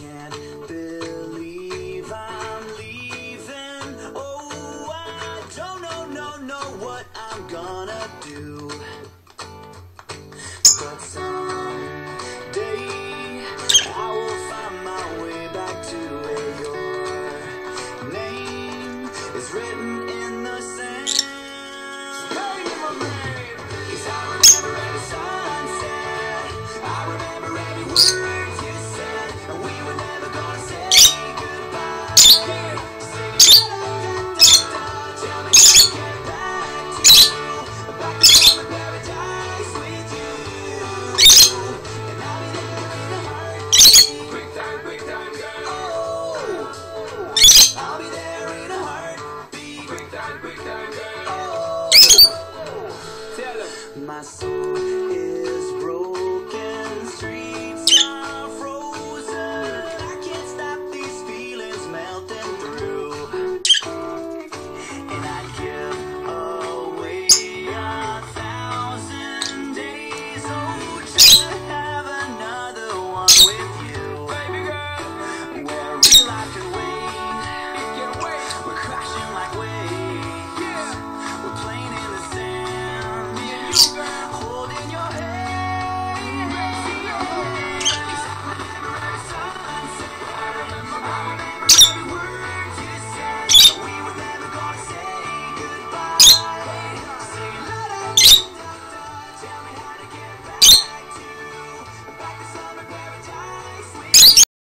can't believe I'm leaving. Oh, I don't know what I'm gonna do. But someday I will find my way back to where your name is written in the sand. Hey, my man, 'cause I remember every sunset. I remember every word you said, and we were never gonna say goodbye. Yeah, sing da-da-da-da-da. Tell me how to get back to you, back to summer paradise with you. And I'll be there in a heartbeat. Quick time, girl. Oh, I'll be there in a heartbeat. Quick time, girl. Oh, tell 'em. My soul